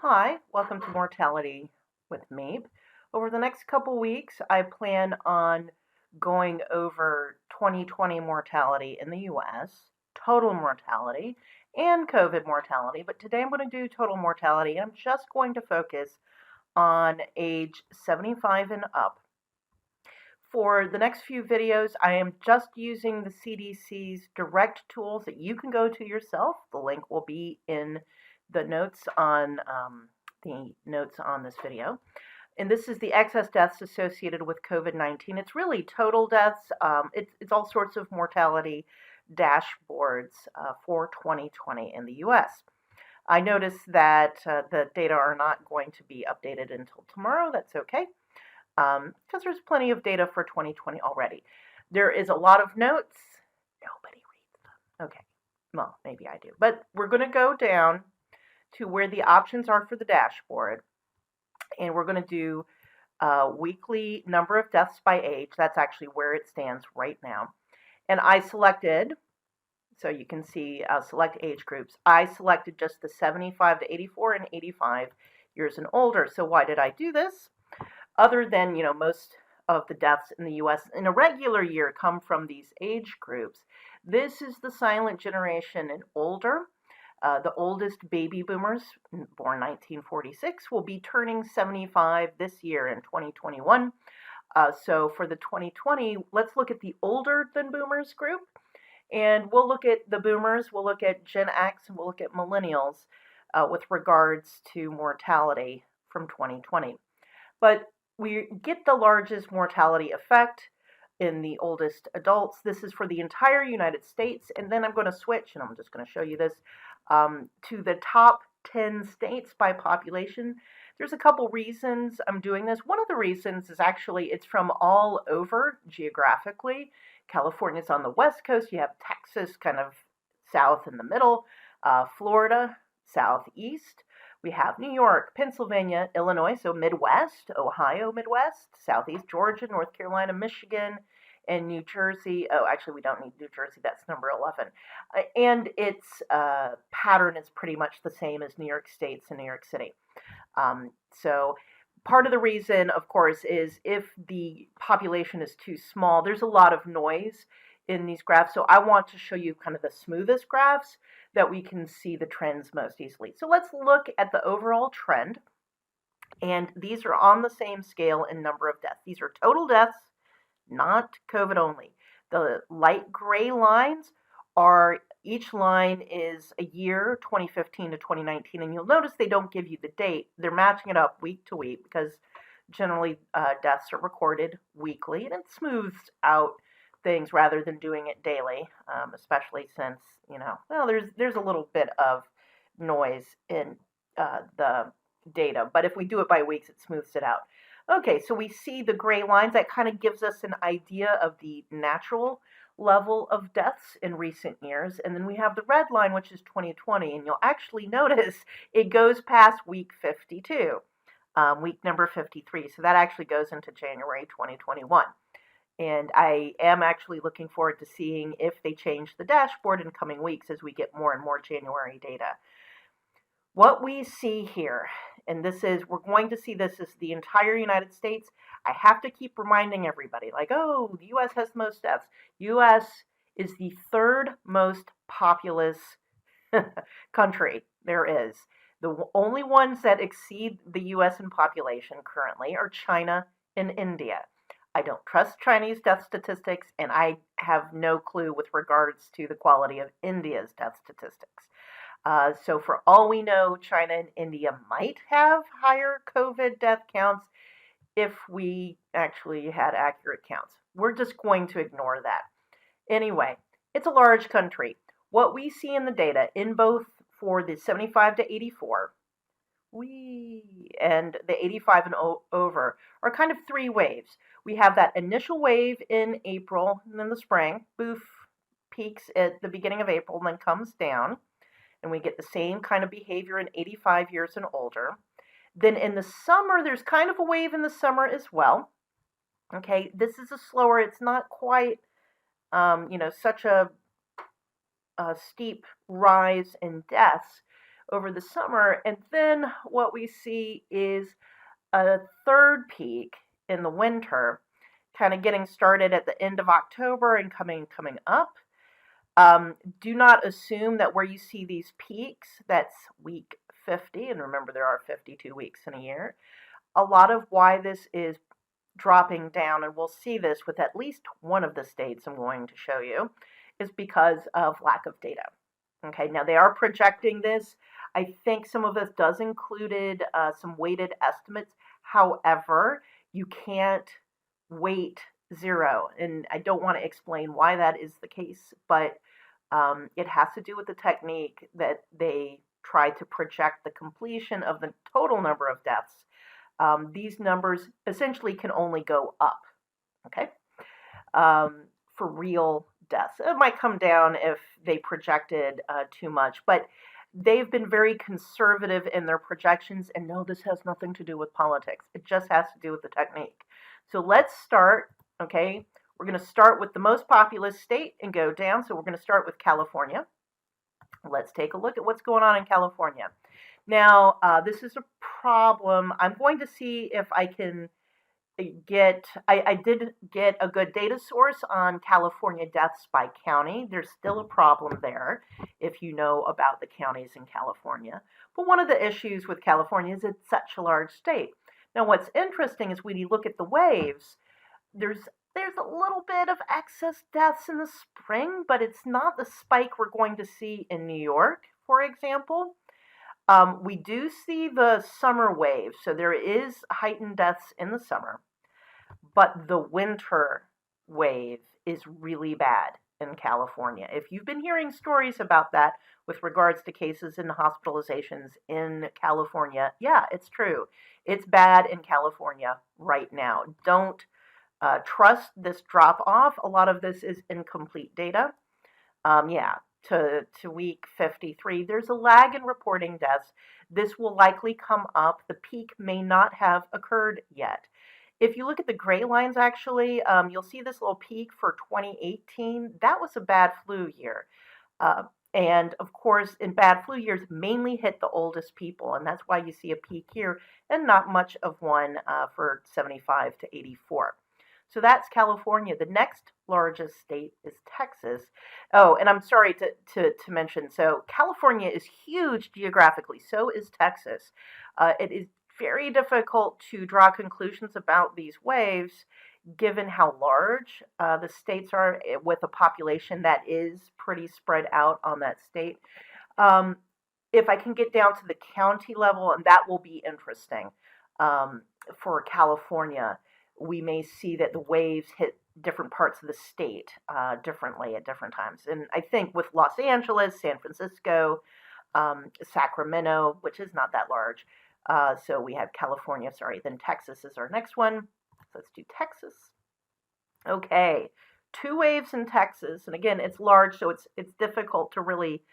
Hi, welcome to Mortality with Meep. Over the next couple weeks, I plan on going over 2020 mortality in the US, total mortality, and COVID mortality. But today I'm going to do total mortality, and I'm just going to focus on age 75 and up. For the next few videos, I am just using the CDC's direct tools that you can go to yourself. The link will be in the notes on this video. And this is the excess deaths associated with COVID-19. It's really total deaths. It's all sorts of mortality dashboards for 2020 in the U.S. I noticed that the data are not going to be updated until tomorrow. That's okay, because there's plenty of data for 2020 already. There is a lot of notes. Nobody reads them. Okay, well, maybe I do. But we're going to go down to where the options are for the dashboard, and we're going to do weekly number of deaths by age. That's actually where it stands right now. And I selected, so you can see select age groups. I selected just the 75 to 84 and 85 years and older. So why did I do this? Other than, most of the deaths in the U.S. in a regular year come from these age groups. This is the silent generation and older. The oldest baby boomers, born 1946, will be turning 75 this year in 2021. So for the 2020, let's look at the older than boomers group. And we'll look at the boomers, we'll look at Gen X, and we'll look at millennials with regards to mortality from 2020. But we get the largest mortality effect in the oldest adults. This is for the entire United States. And then I'm going to switch, and I'm just going to show you this, to the top 10 states by population. There's a couple reasons I'm doing this. One of the reasons is actually it's from all over geographically. California's on the west coast. You have Texas kind of south in the middle, Florida southeast. We have New York, Pennsylvania, Illinois, so Midwest, Ohio, Midwest, Southeast Georgia, North Carolina, Michigan, and New Jersey. Oh, actually, we don't need New Jersey. That's number 11. And its pattern is pretty much the same as New York State's and New York City. So part of the reason, of course, is if the population is too small, there's a lot of noise in these graphs. So I want to show you kind of the smoothest graphs that we can see the trends most easily. So let's look at the overall trend. And these are on the same scale in number of deaths. These are total deaths, not COVID only. The light gray lines are, each line is a year, 2015 to 2019, and you'll notice they don't give you the date. They're matching it up week to week because generally deaths are recorded weekly, and it smooths out things rather than doing it daily, especially since, well, there's a little bit of noise in the data, but if we do it by weeks, it smooths it out. Okay, so we see the gray lines. That kind of gives us an idea of the natural level of deaths in recent years. And then we have the red line, which is 2020, and you'll actually notice it goes past week 52, week number 53. So that actually goes into January 2021. And I am actually looking forward to seeing if they change the dashboard in coming weeks as we get more and more January data. What we see here, and we're going to see this as the entire United States. I have to keep reminding everybody, like, oh, the U.S. has the most deaths. U.S. is the third most populous country there is. The only ones that exceed the U.S. in population currently are China and India. I don't trust Chinese death statistics, and I have no clue with regards to the quality of India's death statistics. So for all we know, China and India might have higher COVID death counts if we actually had accurate counts. We're just going to ignore that. Anyway, it's a large country. What we see in the data, in both for the 75 to 84, and the 85 and over, are kind of three waves. We have that initial wave in April, and then the spring, boof, peaks at the beginning of April, and then comes down. And we get the same kind of behavior in 85 years and older. Then in the summer, there's kind of a wave in the summer as well. Okay, this is a slower, it's not quite, such a steep rise in deaths, over the summer. And then what we see is a third peak in the winter, kind of getting started at the end of October and coming up. Do not assume that where you see these peaks, that's week 50, and remember there are 52 weeks in a year. A lot of why this is dropping down, and we'll see this with at least one of the states I'm going to show you, is because of lack of data. Okay, now they are projecting this. I think some of this does included some weighted estimates. However, you can't weight zero, and I don't want to explain why that is the case, but it has to do with the technique that they try to project the completion of the total number of deaths. These numbers essentially can only go up, okay, for real deaths. It might come down if they projected too much, but they've been very conservative in their projections, and no, this has nothing to do with politics. It just has to do with the technique. So let's start, okay? We're going to start with the most populous state and go down. So we're going to start with California. Let's take a look at what's going on in California. Now, this is a problem. I'm going to see if I can get, I did get a good data source on California deaths by county. There's still a problem there if you know about the counties in California. But one of the issues with California is it's such a large state. Now, what's interesting is when you look at the waves, there's a little bit of excess deaths in the spring, but it's not the spike we're going to see in New York, for example. We do see the summer wave, so there is heightened deaths in the summer, but the winter wave is really bad in California. If you've been hearing stories about that with regards to cases and hospitalizations in California, yeah, it's true. It's bad in California right now. Don't trust this drop off. A lot of this is incomplete data. Yeah, to week 53, there's a lag in reporting deaths. This will likely come up. The peak may not have occurred yet. If you look at the gray lines, actually, you'll see this little peak for 2018. That was a bad flu year. And of course, in bad flu years, mainly hit the oldest people. And that's why you see a peak here and not much of one for 75 to 84. So that's California. The next largest state is Texas. Oh, and I'm sorry to mention, so California is huge geographically. So is Texas. It is very difficult to draw conclusions about these waves given how large the states are with a population that is pretty spread out on that state. If I can get down to the county level, and that will be interesting for California, we may see that the waves hit different parts of the state differently at different times. And I think with Los Angeles, San Francisco, Sacramento, which is not that large, so we have California, sorry, then Texas is our next one. So let's do Texas. Okay, 2 waves in Texas, and again, it's large, so it's difficult to really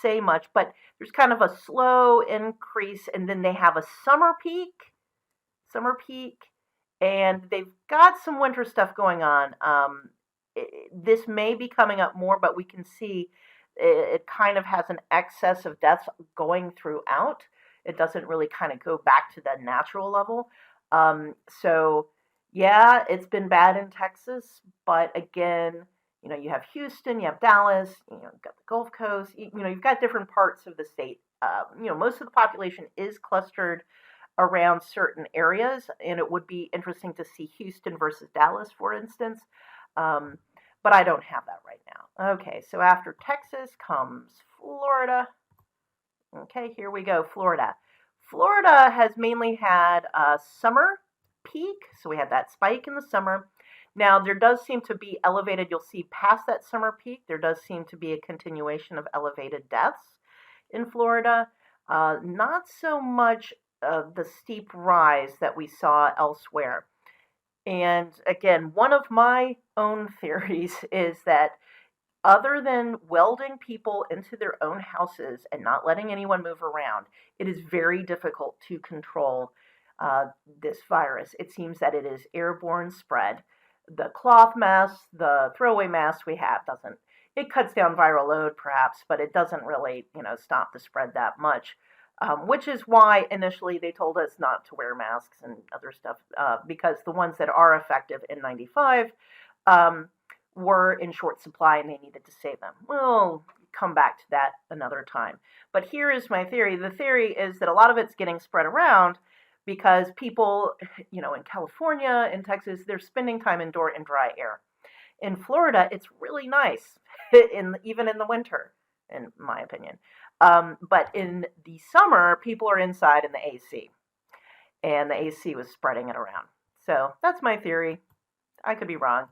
say much, but there's kind of a slow increase, and then they have a summer peak, and they've got some winter stuff going on. This may be coming up more, but we can see it kind of has an excess of deaths going throughout. It doesn't really kind of go back to the natural level. So yeah, it's been bad in Texas, but again, you know, you have Houston, you have Dallas, you know, you've got the Gulf Coast, you know, you've got different parts of the state. You know, most of the population is clustered around certain areas, and it would be interesting to see Houston versus Dallas, for instance, but I don't have that right now. Okay, so after Texas comes Florida. Okay, here we go, Florida. Florida has mainly had a summer peak, so we had that spike in the summer. Now, there does seem to be elevated, you'll see past that summer peak, there does seem to be a continuation of elevated deaths in Florida. Not so much the steep rise that we saw elsewhere. And again, one of my own theories is that other than welding people into their own houses and not letting anyone move around, it is very difficult to control this virus. It seems that it is airborne spread. The cloth masks, the throwaway masks we have doesn't. It cuts down viral load perhaps, but it doesn't really, stop the spread that much. Which is why initially they told us not to wear masks and other stuff, because the ones that are effective N95 um, were in short supply and they needed to save them. We'll come back to that another time. But here is my theory. The theory is that a lot of it's getting spread around because people, in California, in Texas, they're spending time indoor in dry air. In Florida, it's really nice, even in the winter, in my opinion. But in the summer, people are inside in the AC, and the AC was spreading it around. So that's my theory. I could be wrong.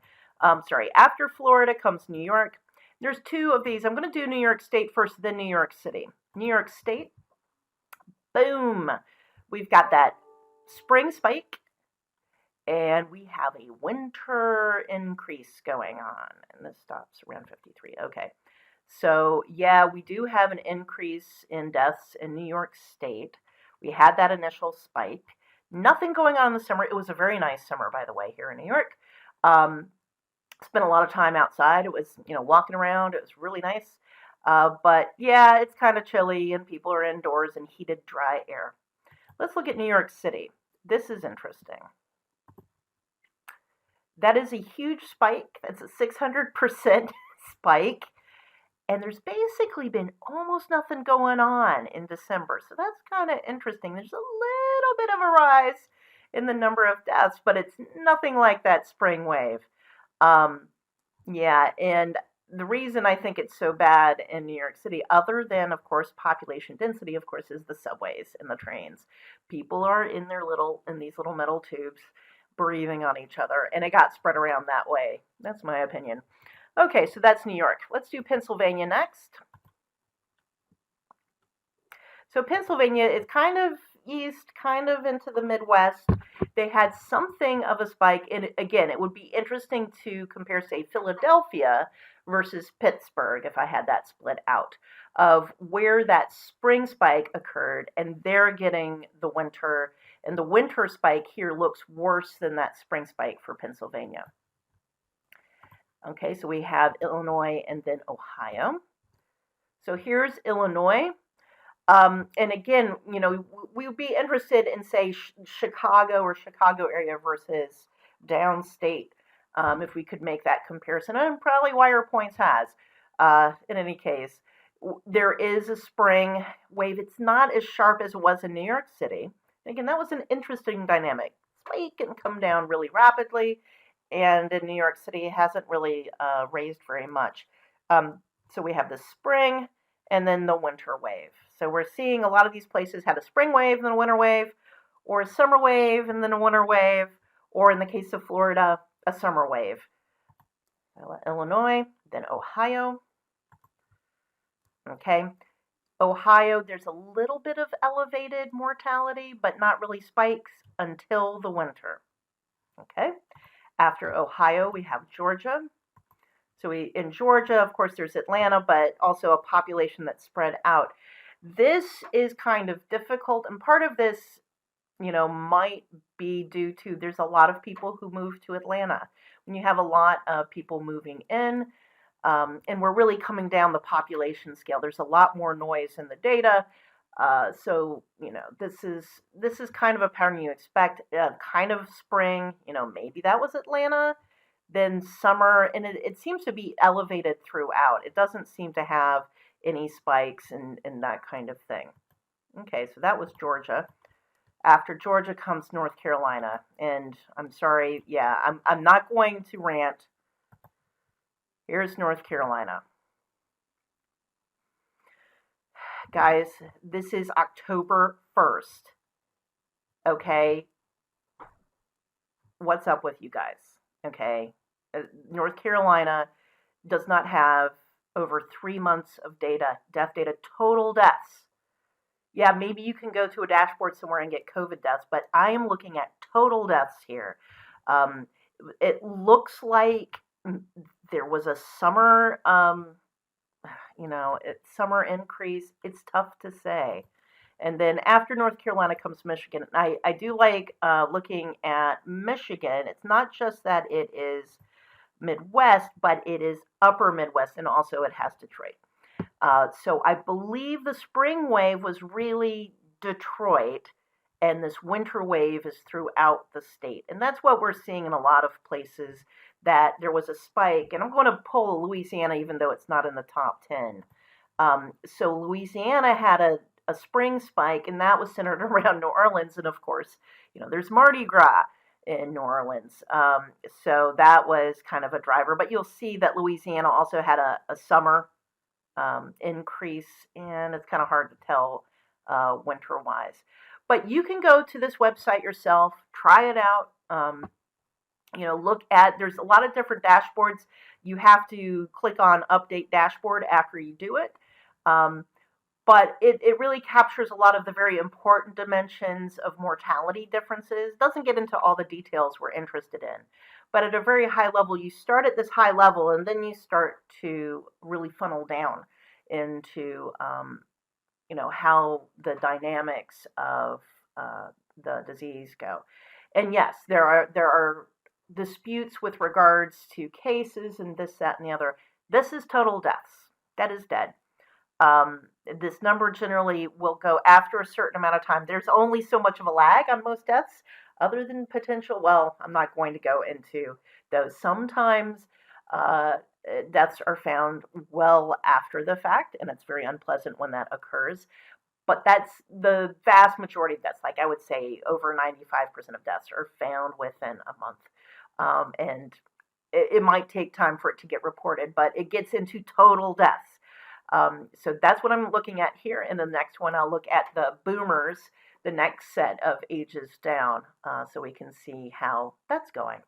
Sorry. After Florida comes New York. There's two of these. I'm going to do New York State first, then New York City. New York State, boom. We've got that spring spike, and we have a winter increase going on. And this stops around 53. Okay. So, yeah, we do have an increase in deaths in New York State. We had that initial spike. Nothing going on in the summer. It was a very nice summer, by the way, here in New York. Spent a lot of time outside. It was, walking around. It was really nice. But, yeah, it's kind of chilly, and people are indoors in heated, dry air. Let's look at New York City. This is interesting. That is a huge spike. That's a 600% spike. And there's basically been almost nothing going on in December. So that's kind of interesting. There's a little bit of a rise in the number of deaths, but it's nothing like that spring wave. Yeah, and the reason I think it's so bad in New York City, other than, of course, population density, of course, is the subways and the trains. People are in these little metal tubes breathing on each other, and it got spread around that way. That's my opinion. Okay, so that's New York. Let's do Pennsylvania next. So Pennsylvania is kind of east, kind of into the Midwest. They had something of a spike. And again, it would be interesting to compare, say, Philadelphia versus Pittsburgh, if I had that split out, of where that spring spike occurred, and they're getting the winter. And the winter spike here looks worse than that spring spike for Pennsylvania. Okay, so we have Illinois and then Ohio. So here's Illinois. And again, we would be interested in, say, Chicago or Chicago area versus downstate, if we could make that comparison. And probably Wire Points has. In any case, there is a spring wave. It's not as sharp as it was in New York City. Again, that was an interesting dynamic. Spike and come down really rapidly. And in New York City, it hasn't really raised very much. So we have the spring and then the winter wave. So we're seeing a lot of these places had a spring wave and then a winter wave, or a summer wave and then a winter wave, or in the case of Florida, a summer wave. Illinois, then Ohio. Okay. Ohio, there's a little bit of elevated mortality, but not really spikes until the winter. Okay. After Ohio, we have Georgia. So in Georgia, of course, there's Atlanta, but also a population that's spread out. This is kind of difficult, and part of this, might be due to there's a lot of people who move to Atlanta. When you have a lot of people moving in, and we're really coming down the population scale, there's a lot more noise in the data. So this is kind of a pattern you expect. Kind of spring, maybe that was Atlanta. Then summer, and it seems to be elevated throughout. It doesn't seem to have any spikes and that kind of thing. Okay, so that was Georgia. After Georgia comes North Carolina, and I'm sorry, yeah, I'm not going to rant. Here's North Carolina. Guys, this is October 1st. Okay? What's up with you guys? Okay? North Carolina does not have over 3 months of data, death data, total deaths. Yeah, maybe you can go to a dashboard somewhere and get COVID deaths, but I am looking at total deaths here. It looks like there was a summer, summer increase. It's tough to say. And then after North Carolina comes Michigan. I do like looking at Michigan. It's not just that it is Midwest, but it is upper Midwest, and also it has Detroit. So I believe the spring wave was really Detroit, and this winter wave is throughout the state. And that's what we're seeing in a lot of places, that there was a spike. And I'm going to pull Louisiana, even though it's not in the top 10. So Louisiana had a spring spike, and that was centered around New Orleans. And of course, there's Mardi Gras in New Orleans. So that was kind of a driver. But you'll see that Louisiana also had a summer increase, and it's kind of hard to tell winter-wise. But you can go to this website yourself, try it out. Look at, there's a lot of different dashboards. You have to click on Update Dashboard after you do it. But it really captures a lot of the very important dimensions of mortality differences. Doesn't get into all the details we're interested in. But at a very high level, you start at this high level, and then you start to really funnel down into, how the dynamics of the disease go. And yes, there are disputes with regards to cases and this, that, and the other. This is total deaths. That is dead. This number generally will go after a certain amount of time. There's only so much of a lag on most deaths, other than potential. Well, I'm not going to go into those. Sometimes deaths are found well after the fact, and it's very unpleasant when that occurs. But that's the vast majority of deaths. Like I would say, over 95% of deaths are found within a month. And it might take time for it to get reported, but it gets into total deaths. So that's what I'm looking at here. In the next one, I'll look at the boomers, the next set of ages down, so we can see how that's going.